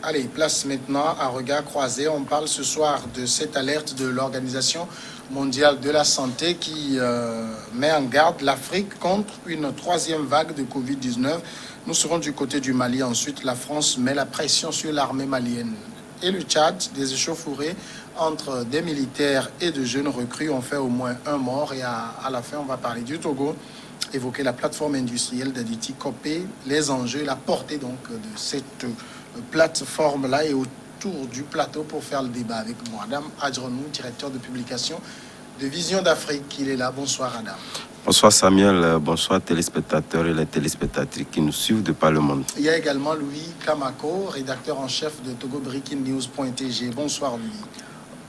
Allez, place maintenant à regard croisé. On parle ce soir de cette alerte de l'Organisation mondiale de la santé qui met en garde l'Afrique contre une troisième vague de Covid-19. Nous serons du côté du Mali. Ensuite, la France met la pression sur l'armée malienne. Et le Tchad, des échauffourées entre des militaires et de jeunes recrues ont fait au moins un mort. Et à la fin, on va parler du Togo, évoquer la plateforme industrielle d'Aditi Copé, les enjeux, la portée donc de cette plateforme-là et autour du plateau pour faire le débat avec moi. Adam Adjronou, directeur de publication de Vision d'Afrique. Il est là. Bonsoir Adam. Bonsoir Samuel, bonsoir téléspectateurs et les téléspectatrices qui nous suivent de par le monde. Il y a également Louis Kamako, rédacteur en chef de Togo Breaking News.tg. Bonsoir Louis.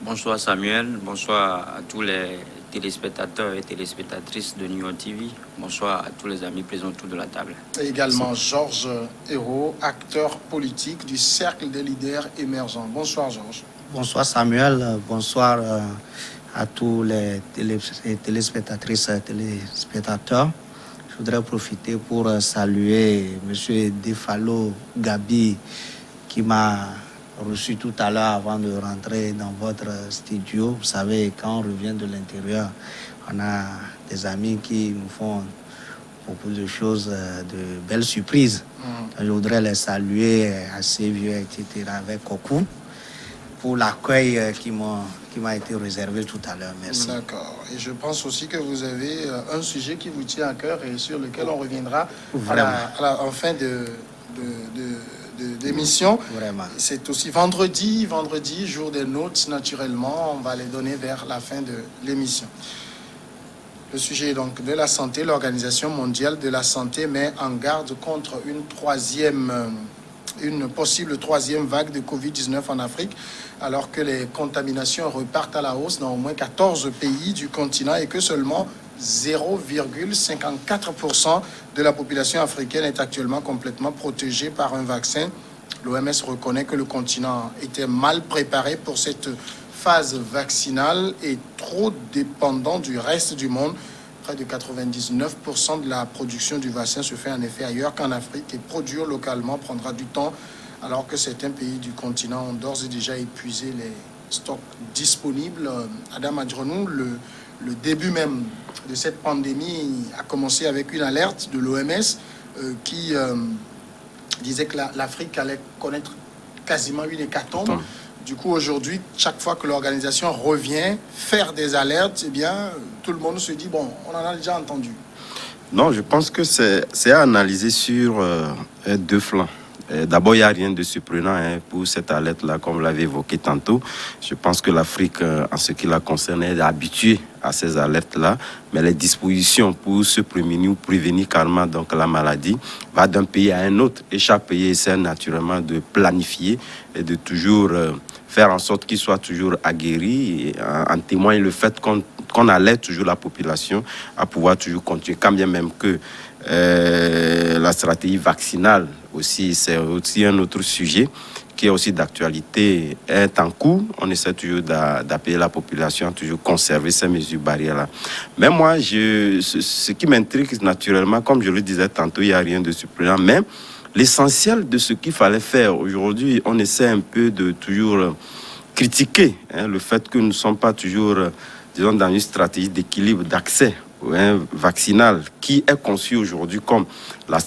Bonsoir Samuel, bonsoir à tous les téléspectateurs et téléspectatrices de New York TV. Bonsoir à tous les amis présents autour de la table. Et également Georges Hérault, acteur politique du Cercle des leaders émergents. Bonsoir Georges. Bonsoir Samuel, bonsoir à tous les téléspectatrices et téléspectateurs. Je voudrais profiter pour saluer M. Defalo Gabi qui m'a reçu tout à l'heure avant de rentrer dans votre studio. Vous savez, quand on revient de l'intérieur, on a des amis qui nous font beaucoup de choses, de belles surprises. Je voudrais les saluer, assez vieux, etc., avec Koku, pour l'accueil qui m'a été réservé tout à l'heure. Merci. D'accord. Et je pense aussi que vous avez un sujet qui vous tient à cœur et sur lequel on reviendra en fin d'émission. Vraiment. C'est aussi vendredi, jour des notes, naturellement. On va les donner vers la fin de l'émission. Le sujet est donc de la santé. L'Organisation mondiale de la santé met en garde contre une possible troisième vague de Covid-19 en Afrique, alors que les contaminations repartent à la hausse dans au moins 14 pays du continent et que seulement 0,54% de la population africaine est actuellement complètement protégée par un vaccin. L'OMS reconnaît que le continent était mal préparé pour cette phase vaccinale et trop dépendant du reste du monde. Près de 99% de la production du vaccin se fait en effet ailleurs qu'en Afrique et produire localement prendra du temps alors que certains pays du continent ont d'ores et déjà épuisé les stocks disponibles. Adam Adjronou, le début même de cette pandémie a commencé avec une alerte de l'OMS qui disait que l'Afrique allait connaître quasiment une hécatombe. Du coup, aujourd'hui, chaque fois que l'organisation revient faire des alertes, eh bien, tout le monde se dit, bon, on en a déjà entendu. Non, je pense que c'est à analyser sur deux flancs. D'abord, il n'y a rien de surprenant pour cette alerte-là, comme vous l'avez évoqué tantôt. Je pense que l'Afrique, en ce qui la concerne, est habituée à ces alertes-là. Mais les dispositions pour se prémunir ou prévenir carrément donc, la maladie va d'un pays à un autre. Et chaque pays essaie naturellement de planifier et de toujours faire en sorte qu'il soit toujours aguerri. Et en témoigne le fait qu'on alerte toujours la population à pouvoir toujours continuer, quand bien même que la stratégie vaccinale aussi, c'est aussi un autre sujet qui est aussi d'actualité, est en cours. On essaie toujours d'appeler la population à toujours conserver ces mesures barrières-là. Mais moi, ce qui m'intrigue naturellement, comme je le disais tantôt, il n'y a rien de surprenant, mais l'essentiel de ce qu'il fallait faire aujourd'hui, on essaie un peu de toujours critiquer le fait que nous ne sommes pas toujours, disons, dans une stratégie d'équilibre, d'accès vaccinal qui est conçu aujourd'hui comme la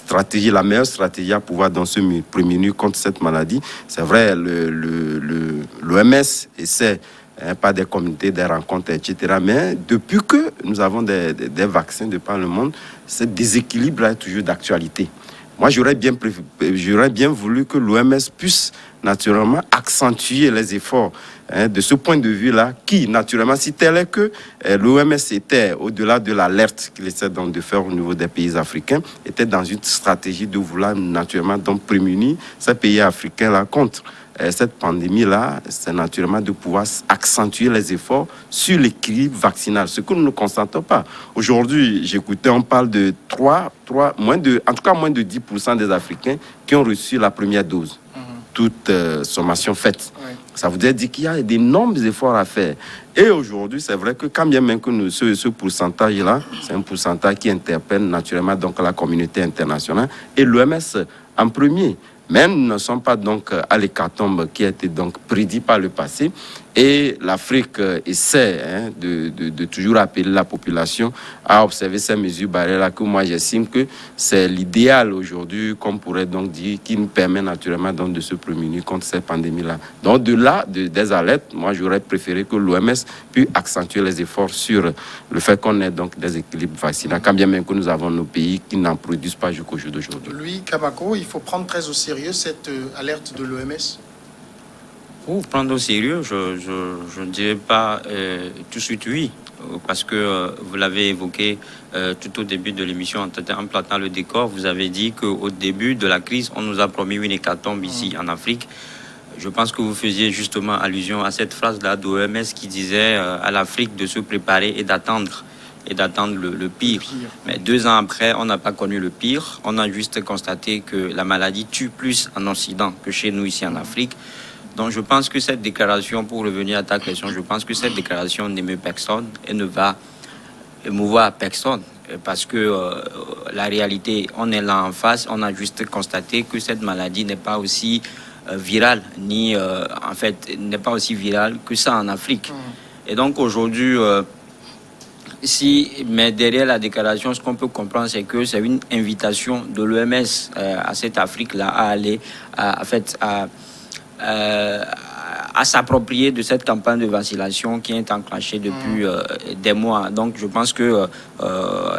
meilleure stratégie à pouvoir dans se prémunir contre cette maladie. C'est vrai, l'OMS essaie par des communautés, des rencontres, etc. Mais depuis que nous avons des vaccins de par le monde, ce déséquilibre est toujours d'actualité. Moi, j'aurais bien voulu que l'OMS puisse naturellement accentuer les efforts de ce point de vue-là, qui, naturellement, si tel est que l'OMS était, au-delà de l'alerte qu'il essaie donc de faire au niveau des pays africains, était dans une stratégie de vouloir naturellement donc prémunir ces pays africains-là contre cette pandémie-là, c'est naturellement de pouvoir accentuer les efforts sur l'équilibre vaccinal, ce que nous ne constatons pas. Aujourd'hui, j'écoutais, on parle de moins de 10% des Africains qui ont reçu la première dose. Toute sommation faite. Oui. Ça voudrait dire qu'il y a d'énormes efforts à faire. Et aujourd'hui, c'est vrai que quand bien même que ce pourcentage-là, c'est un pourcentage qui interpelle naturellement donc la communauté internationale et l'OMS en premier. Mais nous ne sommes pas donc à l'hécatombe qui a été donc prédit par le passé. Et l'Afrique essaie de toujours appeler la population à observer ces mesures barrières-là, que moi j'estime que c'est l'idéal aujourd'hui, qu'on pourrait donc dire, qui nous permet naturellement donc de se prémunir contre ces pandémies-là. Donc au-delà des alertes, moi j'aurais préféré que l'OMS puisse accentuer les efforts sur le fait qu'on ait donc des équilibres vaccinaux, quand bien même que nous avons nos pays qui n'en produisent pas jusqu'au jour d'aujourd'hui. Louis Kamako, il faut prendre très au sérieux cette alerte de l'OMS. Pour prendre au sérieux, je ne dirais pas tout de suite oui, parce que vous l'avez évoqué tout au début de l'émission en plantant le décor. Vous avez dit qu'au début de la crise, on nous a promis une hécatombe ici en Afrique. Je pense que vous faisiez justement allusion à cette phrase-là d'OMS qui disait à l'Afrique de se préparer et d'attendre le pire. Mais 2 ans après, on n'a pas connu le pire. On a juste constaté que la maladie tue plus en Occident que chez nous ici en Afrique. Donc je pense que cette déclaration, pour revenir à ta question, je pense que cette déclaration n'émeut personne et ne va émouvoir personne. Parce que la réalité, on est là en face, on a juste constaté que cette maladie n'est pas aussi virale, n'est pas aussi virale que ça en Afrique. Et donc aujourd'hui, mais derrière la déclaration, ce qu'on peut comprendre, c'est que c'est une invitation de l'OMS à cette Afrique-là à aller, à s'approprier de cette campagne de vaccination qui est enclenchée depuis des mois. Donc je pense que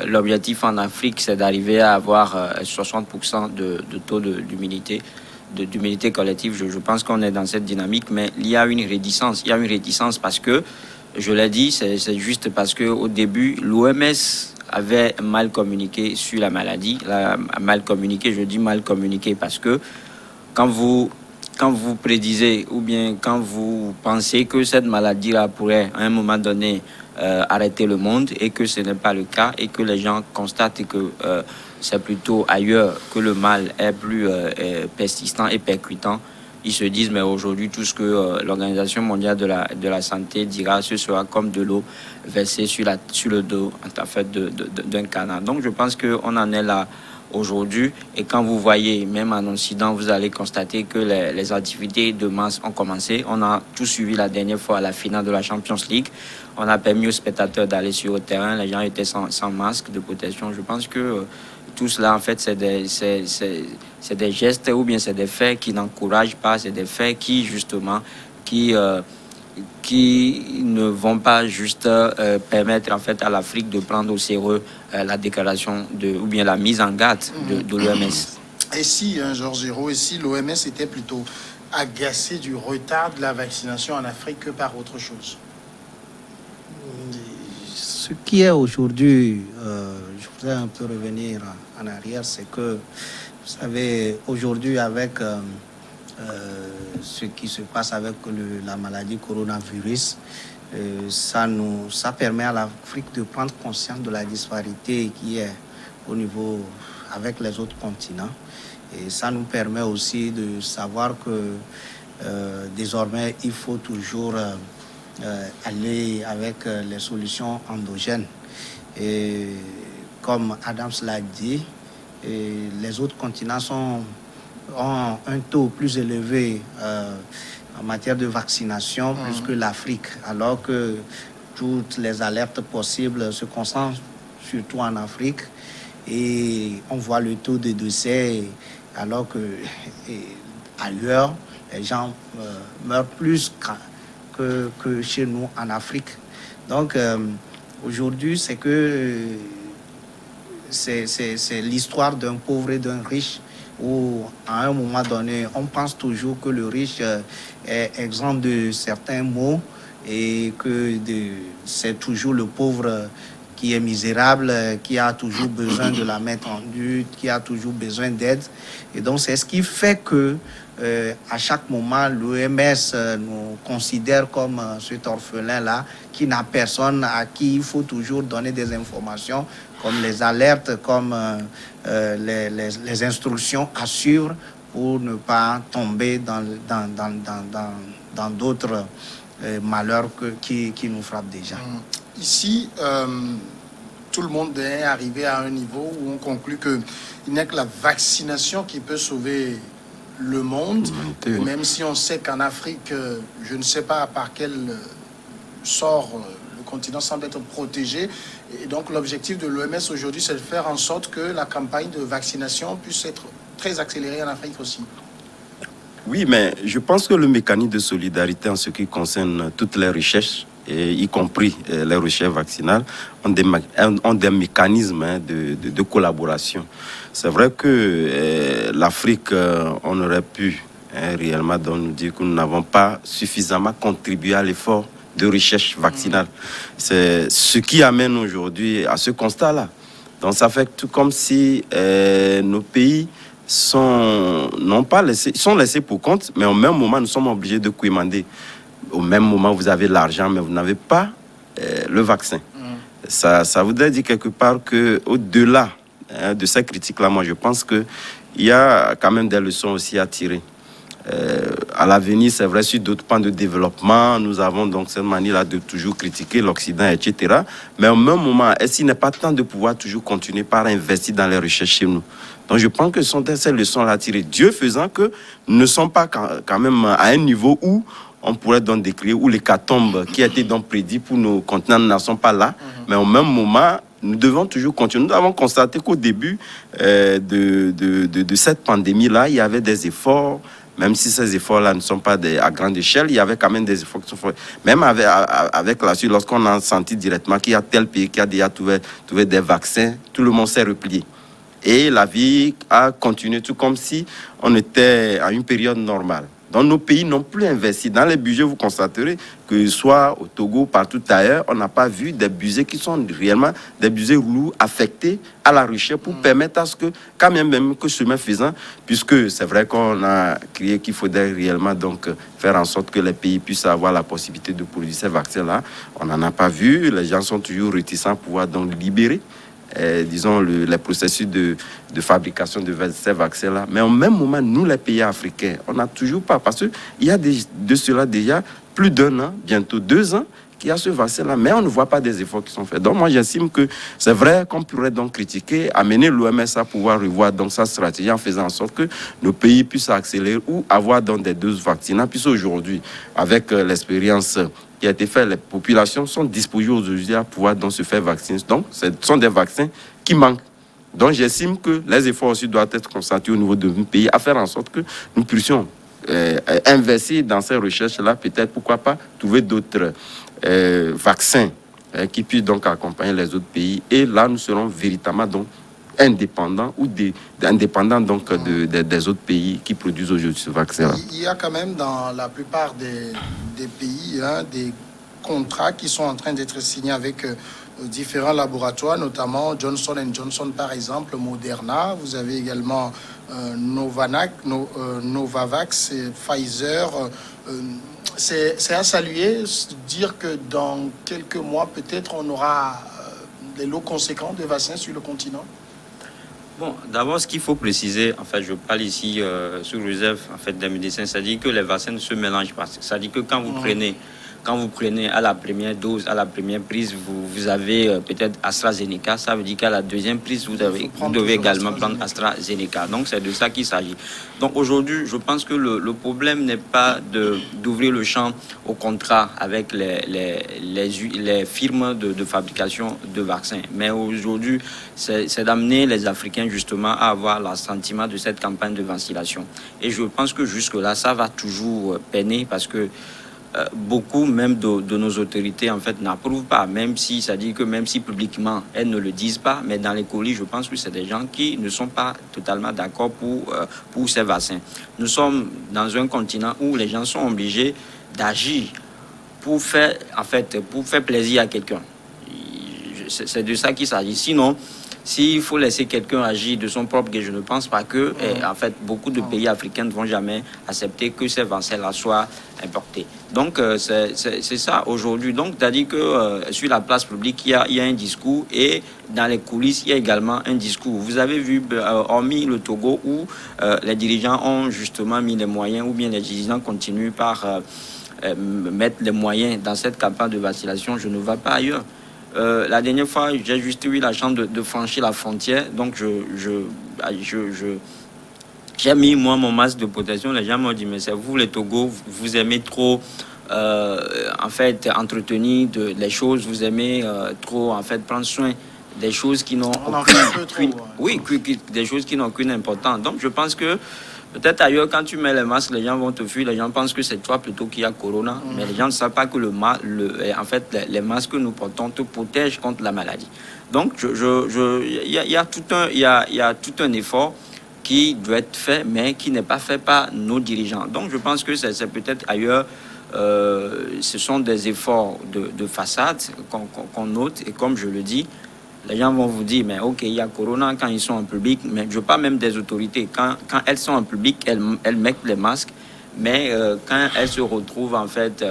l'objectif en Afrique, c'est d'arriver à avoir 60% de taux d'humidité collective. Je pense qu'on est dans cette dynamique, mais il y a une réticence. Il y a une réticence parce que, je l'ai dit, c'est juste parce qu'au début, l'OMS avait mal communiqué sur la maladie. Je dis mal communiqué parce que quand vous prédisez ou bien quand vous pensez que cette maladie-là pourrait à un moment donné arrêter le monde et que ce n'est pas le cas et que les gens constatent que c'est plutôt ailleurs que le mal est plus persistant et percutant, ils se disent mais aujourd'hui tout ce que l'Organisation mondiale de la santé dira, ce sera comme de l'eau versée sur le dos en fait d'un canard. Donc je pense qu'on en est là aujourd'hui, et quand vous voyez, même en Occident, vous allez constater que les activités de masse ont commencé. On a tout suivi la dernière fois à la finale de la Champions League. On a permis aux spectateurs d'aller sur le terrain. Les gens étaient sans masque de protection. Je pense que tout cela, en fait, c'est des gestes ou bien c'est des faits qui n'encouragent pas, c'est des faits qui, justement, qui ne vont pas juste permettre en fait à l'Afrique de prendre au sérieux la déclaration ou bien la mise en garde de l'OMS. Et si, Georges Hérault, et si l'OMS était plutôt agacé du retard de la vaccination en Afrique que par autre chose? Ce qui est aujourd'hui, je voudrais un peu revenir en arrière, c'est que, vous savez, aujourd'hui avec ce qui se passe avec la maladie coronavirus, ça permet à l'Afrique de prendre conscience de la disparité qui est au niveau avec les autres continents. Et ça nous permet aussi de savoir que désormais, il faut toujours aller avec les solutions endogènes. Et comme Adams l'a dit, les autres continents ont un taux plus élevé en matière de vaccination plus que l'Afrique, alors que toutes les alertes possibles se concentrent surtout en Afrique, et on voit le taux de décès alors que ailleurs les gens meurent plus que chez nous en Afrique. Donc aujourd'hui, c'est que c'est l'histoire d'un pauvre et d'un riche, où à un moment donné, on pense toujours que le riche est exempt de certains maux et que c'est toujours le pauvre qui est misérable, qui a toujours besoin de la main tendue, qui a toujours besoin d'aide. Et donc, c'est ce qui fait que à chaque moment, l'OMS nous considère comme cet orphelin-là qui n'a personne, à qui il faut toujours donner des informations, comme les alertes, comme les instructions à suivre pour ne pas tomber dans d'autres malheurs qui nous frappent déjà. Ici, tout le monde est arrivé à un niveau où on conclut qu'il n'y a que la vaccination qui peut sauver le monde, Oui. même si on sait qu'en Afrique, je ne sais pas par quel sort le continent semble être protégé. Et donc l'objectif de l'OMS aujourd'hui, c'est de faire en sorte que la campagne de vaccination puisse être très accélérée en Afrique aussi. Oui, mais je pense que le mécanisme de solidarité en ce qui concerne toutes les recherches, et y compris les recherches vaccinales, ont des mécanismes de collaboration. C'est vrai que l'Afrique, on aurait pu réellement nous dire que nous n'avons pas suffisamment contribué à l'effort de recherche vaccinale. C'est ce qui amène aujourd'hui à ce constat-là. Donc ça fait tout comme si nos pays sont laissés pour compte, mais au même moment, nous sommes obligés de quémander. Au même moment, vous avez l'argent, mais vous n'avez pas le vaccin. Ça voudrait dire quelque part qu'au-delà de ces critiques-là, moi, je pense qu'il y a quand même des leçons aussi à tirer. À l'avenir, c'est vrai, sur d'autres plans de développement, nous avons donc cette manière-là de toujours critiquer l'Occident, etc. Mais au même moment, est-ce qu'il n'est pas temps de pouvoir toujours continuer par investir dans les recherches chez nous? Donc je pense que ce sont ces leçons-là à tirer. Dieu faisant que nous ne sommes pas quand même à un niveau où on pourrait donc décrire, où l'hécatombe qui a été donc prédit pour nos continents n'en sont pas là. Mais au même moment, nous devons toujours continuer. Nous avons constaté qu'au début de cette pandémie-là, il y avait des efforts. Même si ces efforts-là ne sont pas à grande échelle, il y avait quand même des efforts qui sont faits. Même avec la suite, lorsqu'on a senti directement qu'il y a tel pays qui a déjà trouvé des vaccins, tout le monde s'est replié. Et la vie a continué tout comme si on était à une période normale. Donc nos pays n'ont plus investi. Dans les budgets, vous constaterez que soit au Togo, partout ailleurs, on n'a pas vu des budgets qui sont réellement des budgets lourds affectés à la recherche pour permettre à ce que, quand même que chemin faisant, puisque c'est vrai qu'on a crié qu'il faudrait réellement donc faire en sorte que les pays puissent avoir la possibilité de produire ces vaccins-là. On n'en a pas vu. Les gens sont toujours réticents à pouvoir donc libérer disons, les processus de fabrication de ces vaccins-là. Mais au même moment, nous, les pays africains, on n'a toujours pas, parce qu'il y a de cela déjà plus d'1 an, bientôt 2 ans, qu'il y a ce vaccin-là, mais on ne voit pas des efforts qui sont faits. Donc moi, j'estime que c'est vrai qu'on pourrait donc critiquer, amener l'OMS à pouvoir revoir donc sa stratégie en faisant en sorte que nos pays puissent accélérer ou avoir donc des doses vaccinales. Puisque aujourd'hui, avec l'expérience qui a été faite, les populations sont disposées aujourd'hui à pouvoir donc se faire vacciner. Donc, ce sont des vaccins qui manquent. Donc, j'estime que les efforts aussi doivent être concentrés au niveau de nos pays à faire en sorte que nous puissions investir dans ces recherches-là, peut-être, pourquoi pas, trouver d'autres vaccins qui puissent donc accompagner les autres pays. Et là, nous serons véritablement donc indépendants ou indépendants donc des autres pays qui produisent aujourd'hui ce vaccin-là. Il y a quand même dans la plupart des pays des contrats qui sont en train d'être signés avec différents laboratoires, notamment Johnson & Johnson par exemple, Moderna. Vous avez également Novavax et Pfizer. C'est à saluer, dire que dans quelques mois, peut-être, on aura des lots conséquents de vaccins sur le continent. Bon, d'abord, ce qu'il faut préciser, en fait, je parle ici sous réserve en fait, des médecins, c'est-à-dire que les vaccins ne se mélangent pas. C'est-à-dire que quand vous prenez à la première dose, à la première prise, vous avez peut-être AstraZeneca, ça veut dire qu'à la deuxième prise, vous devez également prendre AstraZeneca. Donc, c'est de ça qu'il s'agit. Donc, aujourd'hui, je pense que le problème n'est pas d'ouvrir le champ au contrat avec les firmes de fabrication de vaccins. Mais aujourd'hui, c'est d'amener les Africains justement à avoir l'assentiment de cette campagne de vaccination. Et je pense que jusque-là, ça va toujours peiner parce que beaucoup même de nos autorités en fait n'approuvent pas, même si ça dit que même si publiquement elles ne le disent pas, mais dans les colis, je pense que c'est des gens qui ne sont pas totalement d'accord pour ces vaccins. Nous sommes dans un continent où les gens sont obligés d'agir pour faire plaisir à quelqu'un. C'est de ça qu'il s'agit. Sinon, s'il faut laisser quelqu'un agir de son propre gré, je ne pense pas que, en fait, beaucoup de pays africains ne vont jamais accepter que ces vaccins-là soient importés. Donc, c'est ça aujourd'hui. Donc, c'est-à-dire que sur la place publique, il y a un discours et dans les coulisses, il y a également un discours. Vous avez vu, hormis le Togo, où les dirigeants ont justement mis les moyens, ou bien les dirigeants continuent par mettre les moyens dans cette campagne de vaccination, je ne vais pas ailleurs. La dernière fois, j'ai juste eu la chance de franchir la frontière, donc J'ai mis, moi, mon masque de protection. Les gens m'ont dit, mais c'est vous, les Togo, vous aimez trop, en fait, entretenir les choses. Vous aimez trop, en fait, prendre soin des choses qui n'ont des choses qui n'ont aucune importance. Donc, je pense que peut-être ailleurs, quand tu mets les masques, les gens vont te fuir. Les gens pensent que c'est toi plutôt qui a corona. Mais les gens ne savent pas que en fait, les masques que nous portons te protègent contre la maladie. Donc, il y a tout un effort qui doit être fait, mais qui n'est pas fait par nos dirigeants. Donc, je pense que c'est peut-être ailleurs. Ce sont des efforts de façade qu'on note. Et comme je le dis, les gens vont vous dire, mais ok, il y a Corona quand ils sont en public, mais je parle même des autorités. Quand elles sont en public, elles mettent les masques, mais quand elles se retrouvent en fait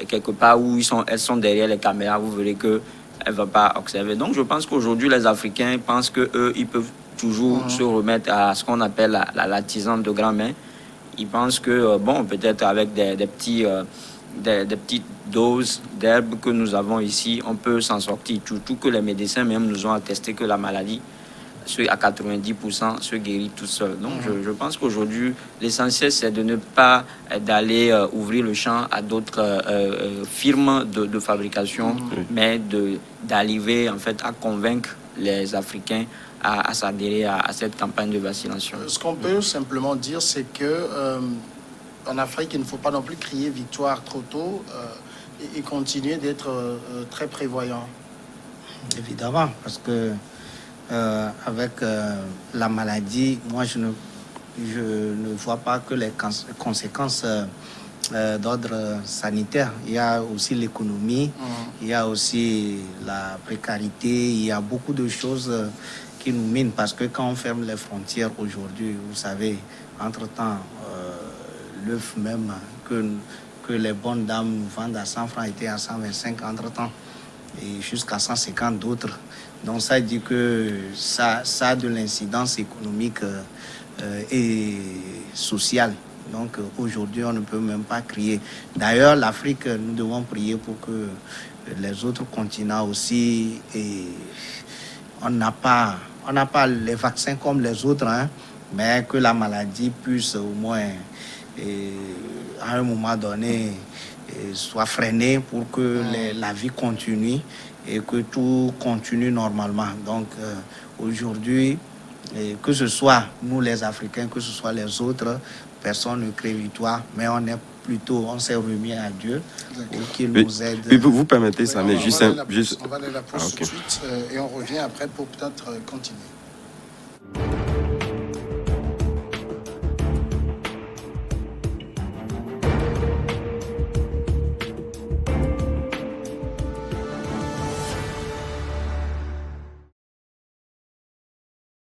quelque part où elles sont derrière les caméras, vous verrez qu'elles ne vont pas observer. Donc je pense qu'aujourd'hui, les Africains pensent qu'eux, ils peuvent toujours se remettre à ce qu'on appelle la tisane de grand-mère. Ils pensent que, bon, peut-être avec des petites doses d'herbes que nous avons ici, on peut s'en sortir. Surtout que les médecins même nous ont attesté que la maladie, à 90%, se guérit tout seul. Donc je pense qu'aujourd'hui, l'essentiel, c'est de ne pas d'aller ouvrir le champ à d'autres firmes de fabrication, mais d'arriver en fait à convaincre les Africains à s'adhérer à cette campagne de vaccination. Ce qu'on peut simplement dire, c'est que en Afrique, il ne faut pas non plus crier victoire trop tôt et continuer d'être très prévoyant. Évidemment, parce que avec la maladie, moi je ne vois pas que les conséquences d'ordre sanitaire. Il y a aussi l'économie, il y a aussi la précarité, il y a beaucoup de choses qui nous minent, parce que quand on ferme les frontières aujourd'hui, vous savez, entre-temps, l'œuf même que les bonnes dames vendent à 100 francs était à 125 entre-temps, et jusqu'à 150 d'autres. Donc ça dit que ça a de l'incidence économique et sociale. Donc aujourd'hui, on ne peut même pas crier. D'ailleurs, l'Afrique, nous devons prier pour que les autres continents aussi, et on n'a pas les vaccins comme les autres, hein, mais que la maladie puisse au moins, à un moment donné, soit freinée pour que la vie continue et que tout continue normalement. Donc aujourd'hui, que ce soit nous les Africains, que ce soit les autres, personne ne crée victoire, mais on s'est remis à Dieu pour qu'il nous aide. Vous permettez ça, mais on va aller la pause tout de suite et on revient après pour peut-être continuer.